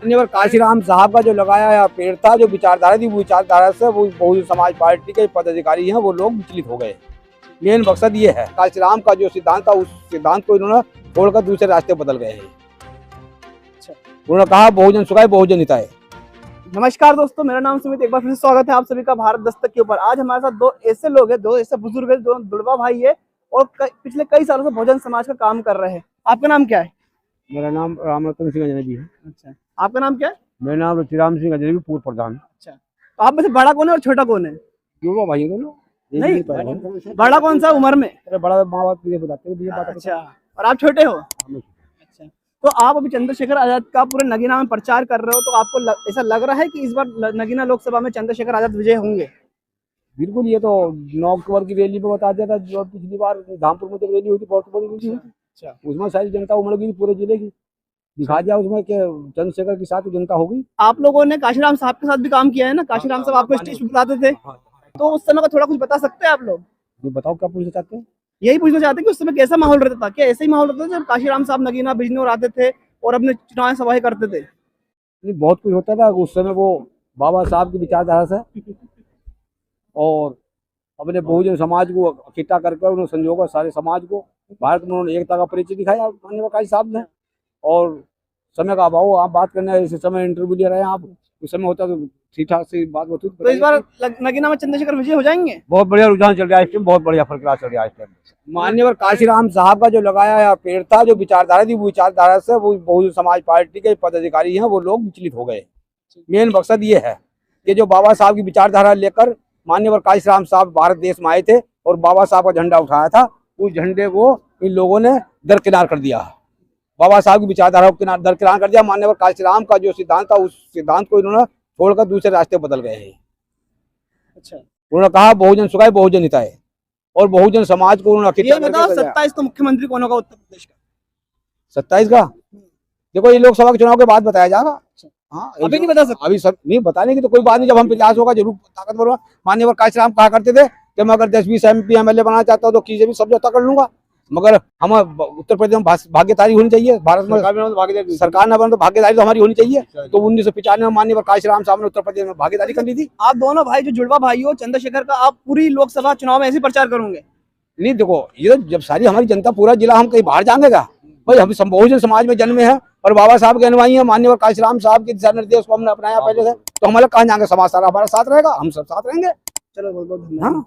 माननीय काशीराम साहब का जो लगाया पेड़ था, जो विचारधारा थी, वो विचारधारा से वो बहुजन समाज पार्टी के पदाधिकारी हैं वो लोग विचलित हो गए। मेन मकसद ये है, काशीराम का जो सिद्धांत था उस सिद्धांत को इन्होंने छोड़कर दूसरे रास्ते बदल गए हैं। उन्होंने कहा बहुजन सुखाए बहुजन हिताए। नमस्कार दोस्तों, मेरा नाम सुमित, एक बार फिर से स्वागत है आप सभी का भारत दस्तक के ऊपर। आज हमारे साथ दो ऐसे लोग हैं, दो ऐसे बुजुर्ग हैं, दो दुड़वा भाई है और पिछले कई सालों से बहुजन समाज का काम कर रहे हैं। आपका नाम क्या है? मेरा नाम रामरतन सिंह अजनबी है। अच्छा, आपका नाम क्या है? मेरा नाम रुचिराम सिंह अजनबी, पूर्व प्रधान। अच्छा, तो आप में से बड़ा कौन है और छोटा कौन है? क्यों भाई दोनों नहीं, बड़ा कौन सा उम्र में? बड़ा माँ बाप तुझे बताते हैं। अच्छा, और आप छोटे हो? अच्छा, तो आप अभी चंद्रशेखर आजाद का पूरे नगीना में प्रचार कर रहे हो, तो आपको ऐसा लग रहा है कि इस बार नगीना लोकसभा में चंद्रशेखर आजाद विजय होंगे? बिल्कुल, ये तो 9 अक्टूबर की रैली में बता दिया था। जो पिछली बार धामपुर में रैली हुई थी, बहुत बड़ी रैली हुई थी। अच्छा, उसमें सारी जनता उमड़ गई पूरे जिले की। दिखा दिया उसमें कि चंद्रशेखर के साथ जनता होगी। आप लोगों ने काशीराम साहब के साथ भी काम किया है ना? काशीराम साहब आपको स्टेज पे बुलाते थे, तो उस समय का थोड़ा कुछ बता सकते हैं आप लोग? बताओ क्या पूछना चाहते हैं? यही पूछना चाहते हैं कि उस समय कैसा माहौल रहता था? क्या ऐसे ही माहौल रहता था जब काशीराम साहब नगीना बिजनौर आते थे और अपने चुनाव सभाएं करते थे? बहुत कुछ होता था उस समय। वो बाबा साहब की विचारधारा से और अपने बहुजन समाज को इकट्ठा करके उन्होंने संजोगा सारे समाज को। भारत में उन्होंने एकता का परिचय दिखाया माननीय काशी साहब ने। और समय का अभाव, आप बात करने ऐसे समय इंटरव्यू ले रहे हैं आप, उस समय होता तो ठीक ठाक से बात होती। तो इस बार नगीना में चंद्रशेखर विजय हो जाएंगे? बहुत बढ़िया रुझान चल रहा है इस टाइम, बहुत बढ़िया फरकरा चल रहा है इस टाइम। माननीय काशीराम साहब का जो लगाया पेड़ था, जो विचारधारा थी, वो विचारधारा से वो बहुजन समाज पार्टी के पदाधिकारी हैं वो लोग विचलित हो गए। मेन मकसद ये है कि जो बाबा साहब की विचारधारा लेकर माननीय काशीराम साहब भारत देश में आए थे और बाबा साहब का झंडा उठाया था, उस झंडे को इन लोगों ने दरकिनार कर दिया। बाबा साहब की विचारधारा को दरकिनार कर दिया। माननीय काशीराम का जो सिद्धांत था उस सिद्धांत को इन्होंने छोड़कर दूसरे रास्ते बदल गए हैं। अच्छा, उन्होंने कहा बहुजन सुखाए बहुजन हिताए और बहुजन समाज को उन्होंने 27 को मुख्यमंत्री कौन होगा उत्तर प्रदेश का? 27 का देखो, ये लोकसभा के चुनाव के बाद बताया जाएगा। हाँ, अभी नहीं बता सकते? अभी सब नहीं बताने की तो कोई बात नहीं। जब हम प्रयास होगा जरूर ताकतवर होगा। माननीय काशीराम कहा करते थे कि मैं अगर 10-20 MP MLA बनाना चाहता हूँ तो किसी भी समझौता कर लूंगा, मगर हम उत्तर प्रदेश में भाग्यदारी होनी चाहिए। भारत में सरकार न बने तो भागीदारी तो हमारी होनी चाहिए। तो 1995 में माननीय काशीराम साहब ने उत्तर प्रदेश में भागीदारी कर ली थी। आप दोनों भाई जो जुड़वा भाई हो चंद्रशेखर का, आप पूरी लोकसभा चुनाव में ऐसे प्रचार करोगे? नहीं, देखो ये तो जब सारी हमारी जनता, पूरा जिला, हम कहीं बाहर जाएंगे क्या भाई? हम बहुजन समाज में जन्मे हैं और बाबा साहब के अनुयायी हैं। माननीय काशीराम साहब के दिशा निर्देश को हमने अपनाया पहले से, तो हमारे कहाँ जाएंगे? समाज सारा हमारा साथ रहेगा, हम सब साथ रहेंगे। चलो, बहुत बहुत धन्यवाद।